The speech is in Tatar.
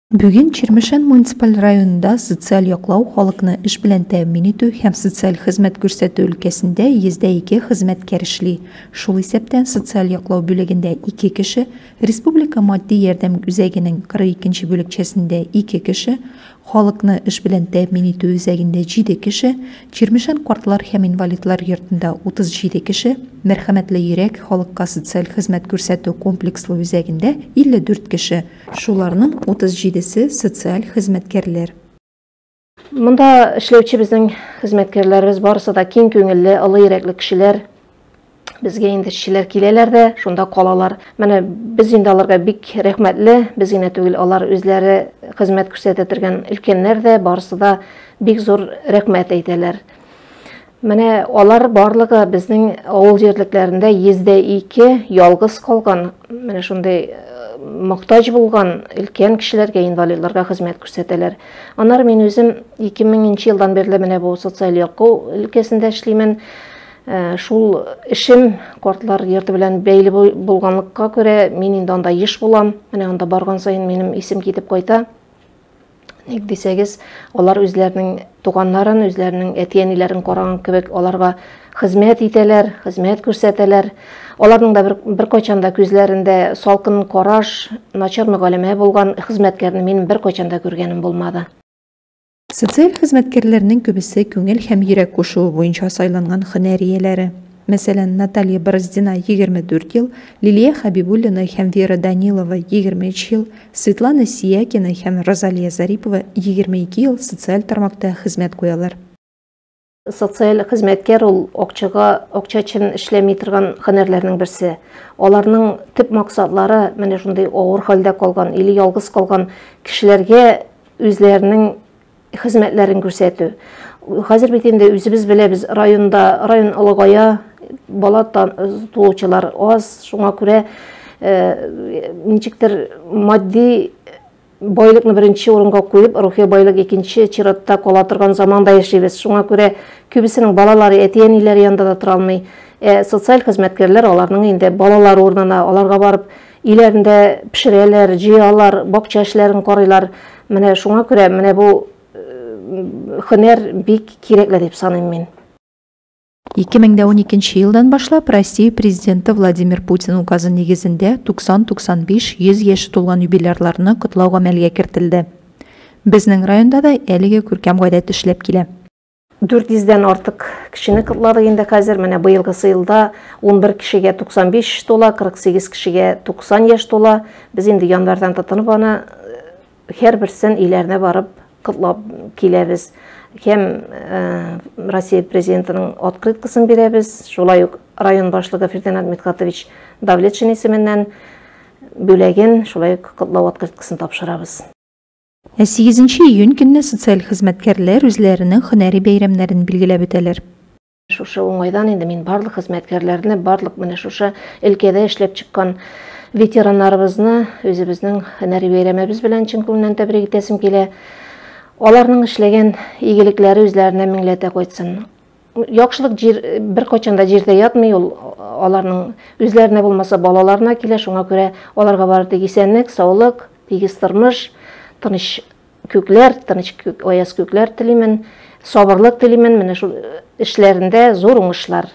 Бүген Чирмешән муниципаль районында социаль яклау, халыкны эш белән тәэмин итү һәм социаль хезмәт күрсәтү өлкәсендә 102 хезмәткәр эшли. Шул исәптән социаль яклау бүлегендә 2 кеше, республика матди ярдәм үзәгенең 42нче бүлекчәсендә 2 кеше, халыкны эш белән тәэмин итү үзәгендә 7 кеше, Чирмешән картлар һәм инвалидлар йортында 37 кеше, Мәрхәмәтле йөрәк халыкка социаль хезмәт күрсәтү комплекслы үзәгендә 54 кеше. Шуларның 37-се социаль хезмәткәрләр. Монда эшләүче безнең хезмәткәрләребез барысы да киң күңелле, олы йөрәкле кешеләр. Безгә инде эшчеләр киләләр дә, шунда калалар. Менә без инде аларга бик рәхмәтле, без генә түгел, алар үзләре хезмәт күрсәтә торган өлкәннәр дә барысы да бик зур рәхмәт әйтәләр. Менә алар барлыгы безнең авыл җирлекләрендә 102 ялгыз калган, менә шундый мохтаҗ булган өлкән кешеләргә, инвалидларга хезмәт күрсәтәләр. Аннары мин үзем 2000 елдан бирле менә бу социаль яклау өлкәсендә эшлимен. Шул эшем картлар йорты белән бәйле булганлыкка күрә мин инде анда еш булам. Менә анда барган саен минем исем китеп кайта. Ник дисәгез, алар үзләренең туганнарын, үзләренең әти-әниләрен караган кебек аларга хезмәт итәләр, хезмәт күрсәтәләр. Аларның да бер кайчан да күзләрендә салкын караш, начар мөгалимә булган хезмәткәрне мин бер кайчан да күргәнем булмады. Социаль хезмәткәрләрнең күбесе күңел һәм йөрәк кушуы буенча сайланган һөнәрияләре. Мәсәлән, Наталья Бороздина 24 ел, Лилия Хабибуллина һәм Вера Данилова 23 ел, Светлана Сиякина һәм Розалия Зарипова 22 ел социаль тармакта хезмәт куялар. Социаль хезмәткәр ул акча өчен эшләми торган һөнәрләрнең берсе. Аларның төп максатлары менә шундый авыр хәлдә калган, или ялгыз калган кешеләргә үзләренең хезмәтләрен күрсәтү. Хәзер бит инде үзебез беләбез, район олыгая, бала туучылар аз, шуңа күрә ничектер матди байлыкны беренче урынга куеп, рухи байлык икенче чиратта кала торган заманда яшибез. Шуңа күрә күбесенең балалары, әти-әниләре янында да тора алмый. Социаль хезмәткәрләр аларның инде балалар урынына, аларга барып, иләрендә пешерәләр, җыялар, бакча эшләрен карыйлар. Менә шуңа күрә менә бу һөнәр бик кирәкле дип саныйм мин. 2012 елдан башлап Россия президенты Владимир Путин указы нигезендә 90-95-100 яше тулган юбилярларны котлау гамәлгә кертелде. Безнең районда да әлеге күркәм гадәт эшләп килә. 400-дән артык кешене котладык инде хәзер. Менә быелгы елда 11 кешегә 95 тола, 48 кешегә 90 яшь тола. Без инде январьдан тотынып аны һәрберсен иләренә барып котлап киләбез. Һәм Россия президентының открыткасын бирәбез. Шулай ук район башлыгы Фердинанд Митхатович Давлетшин исеменнән бүләген, шулай ук котлау открыткасын тапшырабыз. 8 июнь көнне социаль хезмәткәрләр үзләренең һөнәри бәйрәмнәрен билгеләп үтәләр. Шушы уңайдан инде мин барлык хезмәткәрләрне, барлык менә шушы өлкәдә эшләп чыккан ветераннарыбызны үзебезнең һөнәри бәйрәмебез белән чын күңелдән тәбрик итәсем килә. Аларның эшләгән игелекләре үзләренә меңләтә кайтсын. Яхшылык бер кайчан да җирдә ятмый, ул аларның үзләренә булмаса балаларына килә. Шуңа күрә аларга бары тик исәнлек, саулык, тигез тормыш, тыныч аяз күкләр телимен, сабырлык телимен. Менә шул эшләрендә зур уңышлар